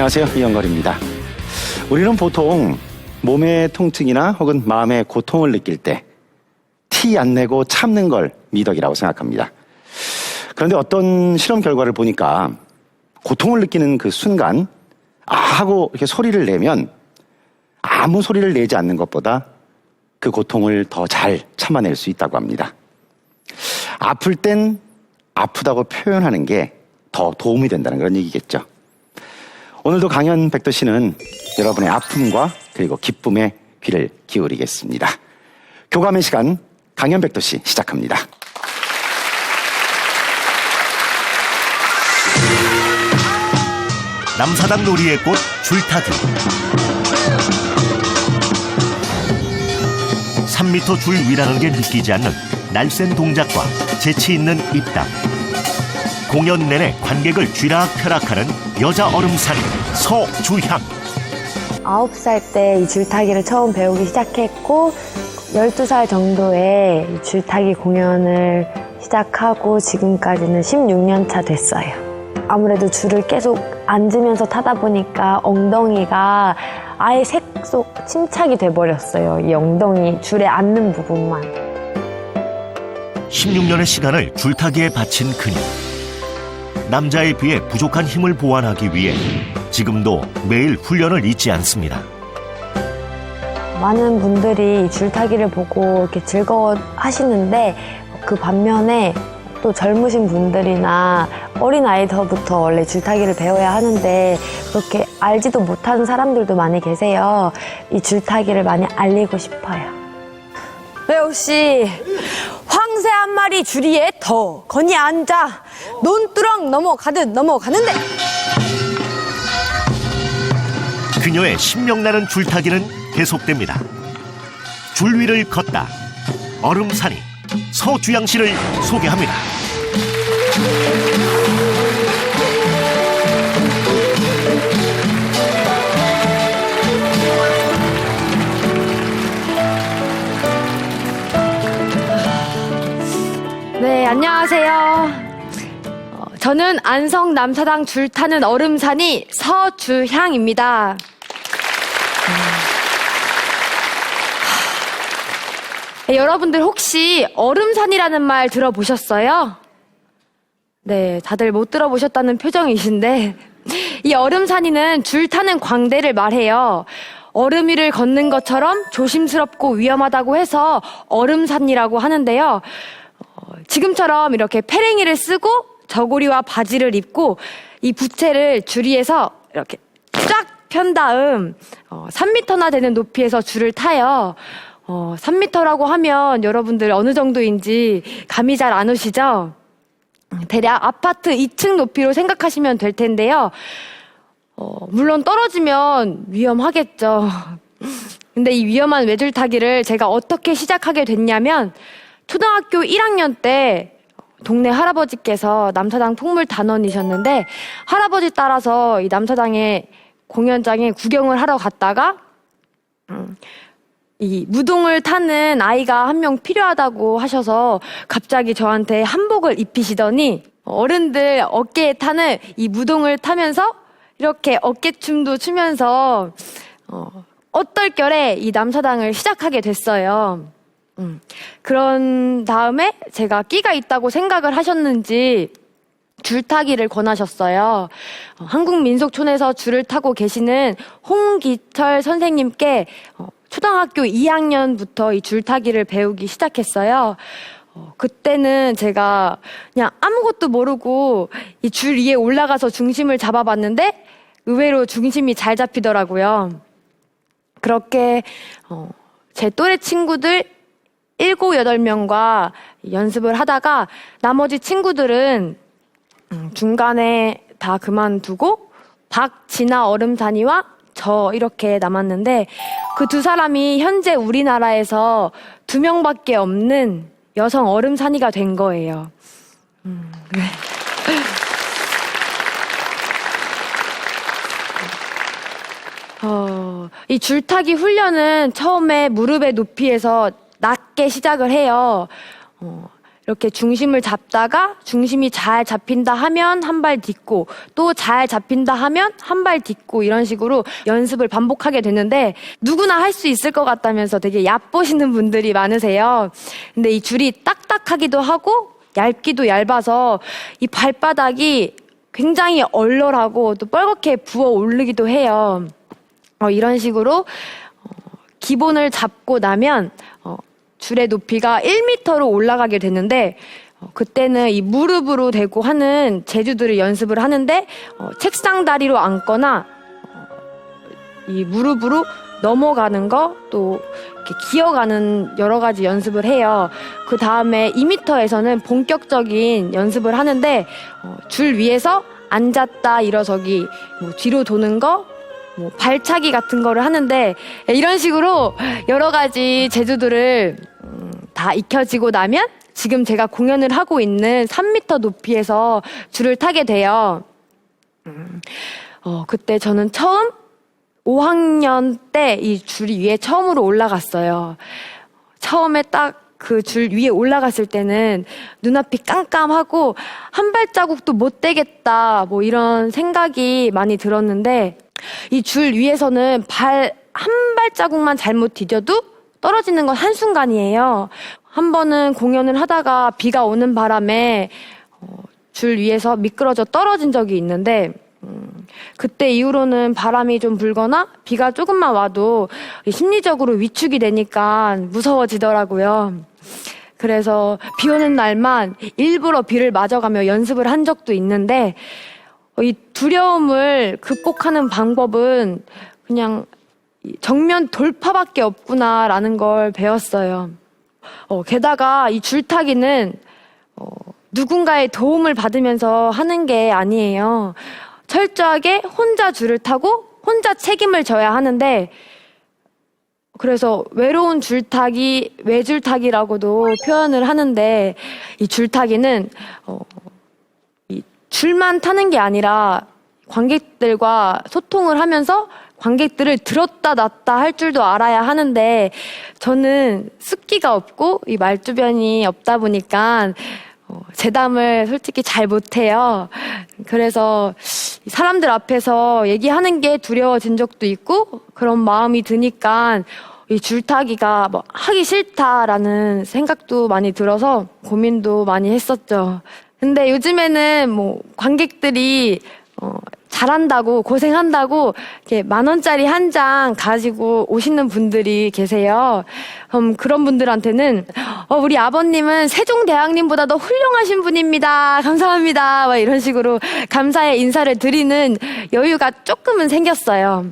안녕하세요. 이영걸입니다. 우리는 보통 몸의 통증이나 혹은 마음의 고통을 느낄 때 티 안 내고 참는 걸 미덕이라고 생각합니다. 그런데 어떤 실험 결과를 보니까 고통을 느끼는 그 순간 하고 이렇게 소리를 내면 아무 소리를 내지 않는 것보다 그 고통을 더 잘 참아낼 수 있다고 합니다. 아플 땐 아프다고 표현하는 게 더 도움이 된다는 그런 얘기겠죠. 오늘도 강연 백도씨는 여러분의 아픔과 그리고 기쁨에 귀를 기울이겠습니다. 교감의 시간 강연 백도씨 시작합니다. 남사당 놀이의 꽃 줄타기. 3m 줄 위라는 게 믿기지 않는 날쌘 동작과 재치 있는 입담. 공연 내내 관객을 쥐락펴락하는 여자 얼음살인 서주향. 9살 때 이 줄타기를 처음 배우기 시작했고 12살 정도에 이 줄타기 공연을 시작하고 지금까지는 16년 차 됐어요. 아무래도 줄을 계속 앉으면서 타다 보니까 엉덩이가 아예 색 속 침착이 돼버렸어요. 이 엉덩이 줄에 앉는 부분만. 16년의 시간을 줄타기에 바친 그녀. 남자에 비해 부족한 힘을 보완하기 위해 지금도 매일 훈련을 잊지 않습니다. 많은 분들이 줄타기를 보고 이렇게 즐거워 하시는데 그 반면에 또 젊으신 분들이나 어린 아이들부터 원래 줄타기를 배워야 하는데 그렇게 알지도 못하는 사람들도 많이 계세요. 이 줄타기를 많이 알리고 싶어요. 레오 씨, 황새 한 마리 주리에 더 거니 앉아 논두렁 넘어가듯 넘어가는데. 그녀의 신명나는 줄타기는 계속됩니다. 줄 위를 걷다 얼음산이 서주향 씨를 소개합니다. 네, 안녕하세요. 저는 안성 남사당 줄 타는 얼음산이 서주향입니다. 여러분들 혹시 얼음산이라는 말 들어보셨어요? 네, 다들 못 들어보셨다는 표정이신데 이 얼음산이는 줄 타는 광대를 말해요. 얼음 위를 걷는 것처럼 조심스럽고 위험하다고 해서 얼음산이라고 하는데요. 지금처럼 이렇게 페랭이를 쓰고 저고리와 바지를 입고 이 부채를 줄 위에서 이렇게 쫙 편 다음 3m나 되는 높이에서 줄을 타요. 3m라고 하면 여러분들 어느 정도인지 감이 잘 안 오시죠? 대략 아파트 2층 높이로 생각하시면 될 텐데요. 물론 떨어지면 위험하겠죠. 근데 이 위험한 외줄타기를 제가 어떻게 시작하게 됐냐면 초등학교 1학년 때 동네 할아버지께서 남사당 풍물단원이셨는데 할아버지 따라서 이 남사당의 공연장에 구경을 하러 갔다가 이 무등을 타는 아이가 한 명 필요하다고 하셔서 갑자기 저한테 한복을 입히시더니 어른들 어깨에 타는 이 무등을 타면서 이렇게 어깨춤도 추면서 얼떨결에 이 남사당을 시작하게 됐어요. 그런 다음에 제가 끼가 있다고 생각을 하셨는지 줄타기를 권하셨어요. 한국민속촌에서 줄을 타고 계시는 홍기철 선생님께 초등학교 2학년부터 이 줄타기를 배우기 시작했어요. 그때는 제가 그냥 아무것도 모르고 이 줄 위에 올라가서 중심을 잡아봤는데 의외로 중심이 잘 잡히더라고요. 그렇게 제 또래 친구들 7, 8명과 연습을 하다가 나머지 친구들은 중간에 다 그만두고 박진아 얼음산이와 저 이렇게 남았는데 그 두 사람이 현재 우리나라에서 2명밖에 없는 여성 얼음산이가 된 거예요. 네. 이 줄타기 훈련은 처음에 무릎의 높이에서 낮게 시작을 해요. 이렇게 중심을 잡다가 중심이 잘 잡힌다 하면 한 발 딛고 또 잘 잡힌다 하면 한 발 딛고 이런 식으로 연습을 반복하게 되는데 누구나 할 수 있을 것 같다면서 되게 얕보시는 분들이 많으세요. 근데 이 줄이 딱딱하기도 하고 얇기도 얇아서 이 발바닥이 굉장히 얼얼하고 또 뻘겋게 부어 오르기도 해요. 이런 식으로 기본을 잡고 나면 줄의 높이가 1m로 올라가게 되는데 그때는 이 무릎으로 대고 하는 제주들을 연습을 하는데 책상 다리로 앉거나 이 무릎으로 넘어가는 거 또 이렇게 기어가는 여러 가지 연습을 해요. 그 다음에 2m에서는 본격적인 연습을 하는데 줄 위에서 앉았다 일어서기, 뭐 뒤로 도는 거, 뭐 발차기 같은 거를 하는데 이런 식으로 여러 가지 제주들을 다 익혀지고 나면 지금 제가 공연을 하고 있는 3m 높이에서 줄을 타게 돼요. 그때 저는 처음 5학년 때 이 줄 위에 처음으로 올라갔어요. 처음에 딱 그 줄 위에 올라갔을 때는 눈앞이 깜깜하고 한 발자국도 못 떼겠다 뭐 이런 생각이 많이 들었는데 이 줄 위에서는 발 한 발자국만 잘못 디뎌도 떨어지는 건 한순간이에요. 한 번은 공연을 하다가 비가 오는 바람에 줄 위에서 미끄러져 떨어진 적이 있는데 그때 이후로는 바람이 좀 불거나 비가 조금만 와도 심리적으로 위축이 되니까 무서워지더라고요. 그래서 비 오는 날만 일부러 비를 맞아가며 연습을 한 적도 있는데 이 두려움을 극복하는 방법은 그냥 정면 돌파밖에 없구나라는 걸 배웠어요. 게다가 이 줄타기는 누군가의 도움을 받으면서 하는 게 아니에요. 철저하게 혼자 줄을 타고 혼자 책임을 져야 하는데 그래서 외로운 줄타기, 외줄타기라고도 표현을 하는데 이 줄타기는 이 줄만 타는 게 아니라 관객들과 소통을 하면서 관객들을 들었다 놨다 할 줄도 알아야 하는데 저는 습기가 없고 이 말주변이 없다 보니까 재담을 솔직히 잘 못해요. 그래서 사람들 앞에서 얘기하는 게 두려워진 적도 있고 그런 마음이 드니까 이 줄타기가 뭐 하기 싫다라는 생각도 많이 들어서 고민도 많이 했었죠. 근데 요즘에는 뭐 관객들이 잘한다고 고생한다고 이렇게 10,000원짜리 한 장 가지고 오시는 분들이 계세요. 그런 분들한테는 우리 아버님은 세종대왕님보다 더 훌륭하신 분입니다. 감사합니다. 막 이런 식으로 감사의 인사를 드리는 여유가 조금은 생겼어요.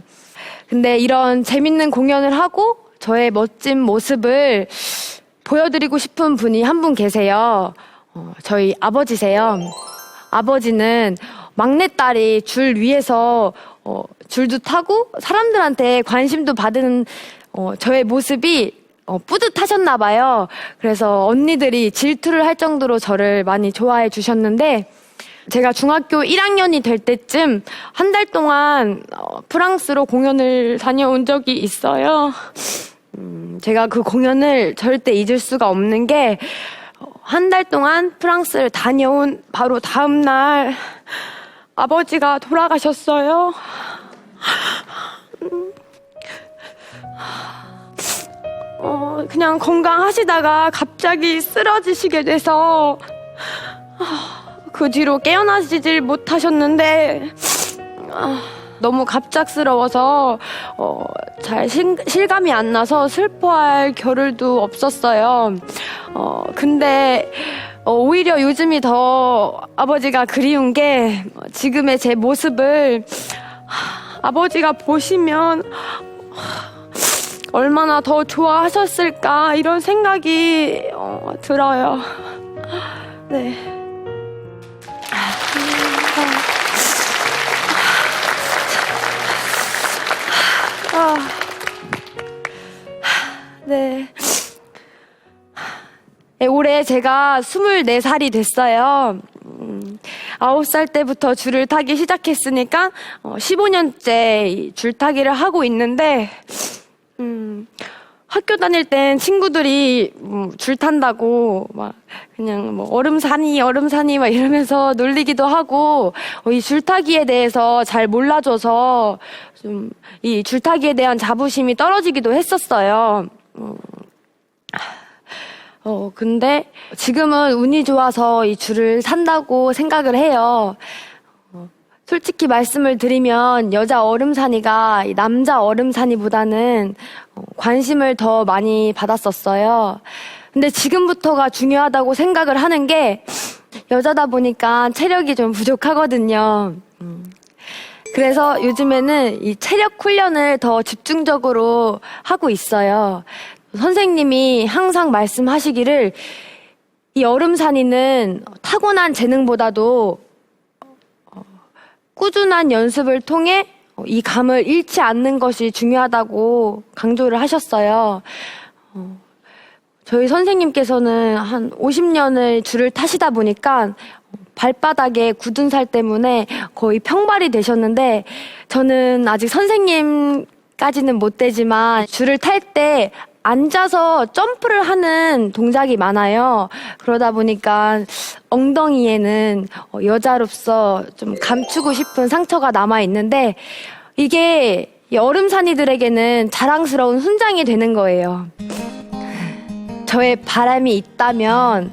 근데 이런 재밌는 공연을 하고 저의 멋진 모습을 보여드리고 싶은 분이 한 분 계세요. 저희 아버지세요. 아버지는 막내딸이 줄 위에서 줄도 타고 사람들한테 관심도 받은 저의 모습이 뿌듯하셨나 봐요. 그래서 언니들이 질투를 할 정도로 저를 많이 좋아해 주셨는데 제가 중학교 1학년이 될 때쯤 한 달 동안 프랑스로 공연을 다녀온 적이 있어요. 제가 그 공연을 절대 잊을 수가 없는 게 한 달 동안 프랑스를 다녀온 바로 다음 날 아버지가 돌아가셨어요. 그냥 건강하시다가 갑자기 쓰러지시게 돼서 그 뒤로 깨어나시질 못하셨는데 너무 갑작스러워서 잘 실감이 안 나서 슬퍼할 겨를도 없었어요. 근데 오히려 요즘이 더 아버지가 그리운 게 지금의 제 모습을 아버지가 보시면 얼마나 더 좋아하셨을까 이런 생각이 들어요. 네. 네. 올해 제가 24살이 됐어요. 9살 때부터 줄을 타기 시작했으니까 15년째 줄타기를 하고 있는데 학교 다닐 땐 친구들이 줄 탄다고 막 그냥 뭐 얼음산이 막 이러면서 놀리기도 하고 이 줄타기에 대해서 잘 몰라줘서 좀 이 줄타기에 대한 자부심이 떨어지기도 했었어요. 근데 지금은 운이 좋아서 이 줄을 산다고 생각을 해요. 솔직히 말씀을 드리면 여자 얼음산이가 이 남자 얼음산이보다는 관심을 더 많이 받았었어요. 근데 지금부터가 중요하다고 생각을 하는 게 여자다 보니까 체력이 좀 부족하거든요. 그래서 요즘에는 이 체력 훈련을 더 집중적으로 하고 있어요. 선생님이 항상 말씀하시기를 이 얼음산이는 타고난 재능보다도 꾸준한 연습을 통해 이 감을 잃지 않는 것이 중요하다고 강조를 하셨어요. 저희 선생님께서는 한 50년을 줄을 타시다 보니까 발바닥에 굳은 살 때문에 거의 평발이 되셨는데 저는 아직 선생님까지는 못 되지만 줄을 탈 때 앉아서 점프를 하는 동작이 많아요. 그러다 보니까 엉덩이에는 여자로서 좀 감추고 싶은 상처가 남아 있는데 이게 이 얼음산이들에게는 자랑스러운 훈장이 되는 거예요. 저의 바람이 있다면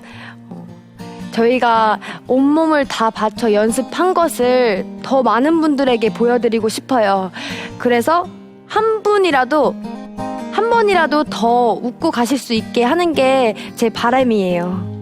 저희가 온몸을 다 바쳐 연습한 것을 더 많은 분들에게 보여드리고 싶어요. 그래서 한 번이라도 더 웃고 가실 수 있게 하는 게 제 바람이에요.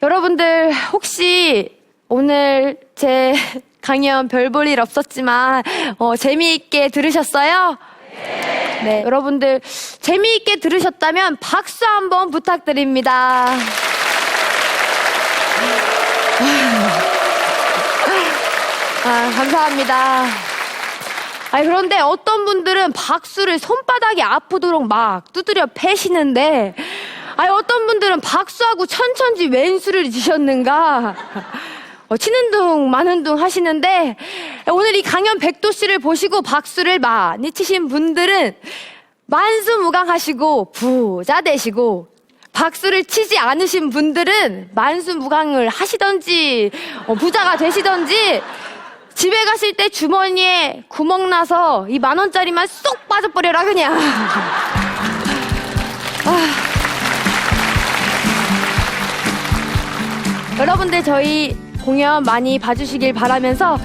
여러분들 혹시 오늘 제 강연 별 볼 일 없었지만 재미있게 들으셨어요? 네. 여러분들 재미있게 들으셨다면 박수 한번 부탁드립니다. 감사합니다. 그런데 어떤 분들은 박수를 손바닥이 아프도록 막 두드려 패시는데 어떤 분들은 박수하고 천천지 왼수를 지셨는가 치는 둥 마는 둥 하시는데 오늘 이 강연 백도씨를 보시고 박수를 많이 치신 분들은 만수무강하시고 부자 되시고 박수를 치지 않으신 분들은 만수무강을 하시던지 부자가 되시던지 집에 가실 때 주머니에 구멍 나서 이 10,000원짜리만 쏙 빠져버려라 그냥. 여러분들 저희 공연 많이 봐주시길 바라면서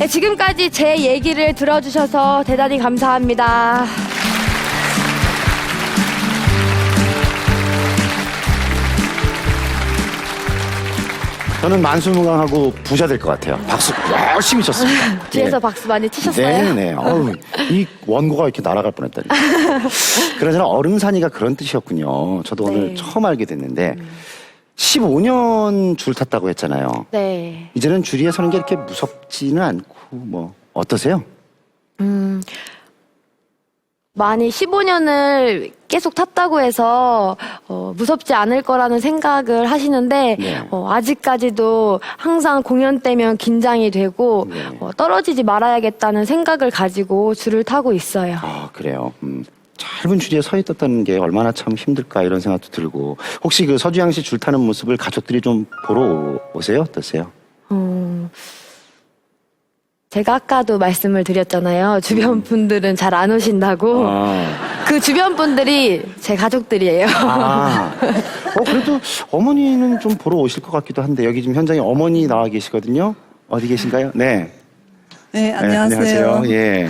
지금까지 제 얘기를 들어주셔서 대단히 감사합니다. 저는 만수무강하고 부자 될 것 같아요. 박수 열심히 쳤습니다. 뒤에서 예. 박수 많이 치셨어요? 네네. 이 원고가 이렇게 날아갈 뻔했다니. 그러잖아 얼음산이가 그런 뜻이었군요. 저도 오늘 처음 알게 됐는데 15년 줄 탔다고 했잖아요. 네. 이제는 줄 위에 서는 게 이렇게 무섭지는 않고 뭐 어떠세요? 많이 15년을 계속 탔다고 해서 무섭지 않을 거라는 생각을 하시는데 네. 아직까지도 항상 공연 때면 긴장이 되고 네. 떨어지지 말아야겠다는 생각을 가지고 줄을 타고 있어요. 그래요. 짧은 줄에 서 있었다는 게 얼마나 참 힘들까 이런 생각도 들고 혹시 그 서주양 씨 줄 타는 모습을 가족들이 좀 보러 오세요? 어떠세요? 제가 아까도 말씀을 드렸잖아요. 주변 분들은 잘 안 오신다고. 그 주변 분들이 제 가족들이에요. 그래도 어머니는 좀 보러 오실 것 같기도 한데 여기 지금 현장에 어머니 나와 계시거든요. 어디 계신가요? 네. 네, 안녕하세요. 네, 안녕하세요. 예.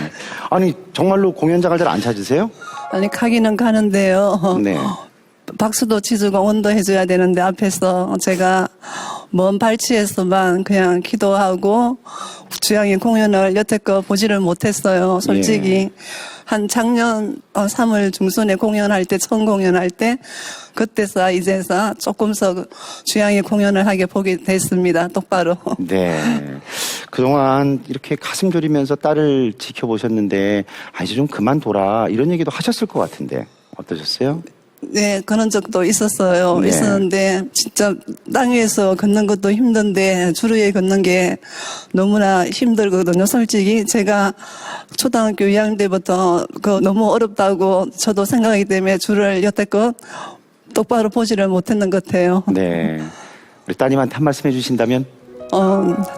아니 정말로 공연장을 잘 안 찾으세요? 아니, 가기는 가는데요. 네. 박수도 치주고 원도 해줘야 되는데 앞에서 제가 먼 발치에서만 그냥 기도하고 주양의 공연을 여태껏 보지를 못했어요. 솔직히 예. 한 작년 3월 중순에 공연할 때 처음 공연할 때 그때서 이제서 조금씩 주양의 공연을 하게 보게 됐습니다. 똑바로. 네. 그동안 이렇게 가슴 졸이면서 딸을 지켜보셨는데, 아, 이제 좀 그만둬라. 이런 얘기도 하셨을 것 같은데, 어떠셨어요? 네, 그런 적도 있었어요. 네. 있었는데, 진짜 땅 위에서 걷는 것도 힘든데, 줄 위에 걷는 게 너무나 힘들거든요. 솔직히 제가 초등학교 2학년 때부터 너무 어렵다고 저도 생각하기 때문에 줄을 여태껏 똑바로 보지를 못했는 것 같아요. 네. 우리 따님한테 한 말씀 해주신다면?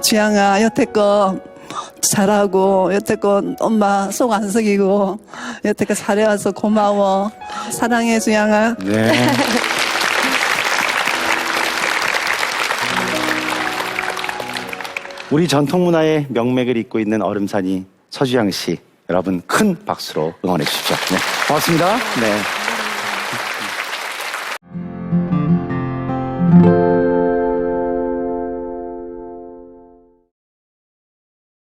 주양아, 여태껏 잘하고, 여태껏 엄마 속 안 썩이고, 여태껏 잘해와서 고마워. 사랑해, 주양아. 네. 우리 전통 문화의 명맥을 잇고 있는 얼음산이 서주양 씨, 여러분 큰 박수로 응원해 주십시오. 네. 고맙습니다. 네.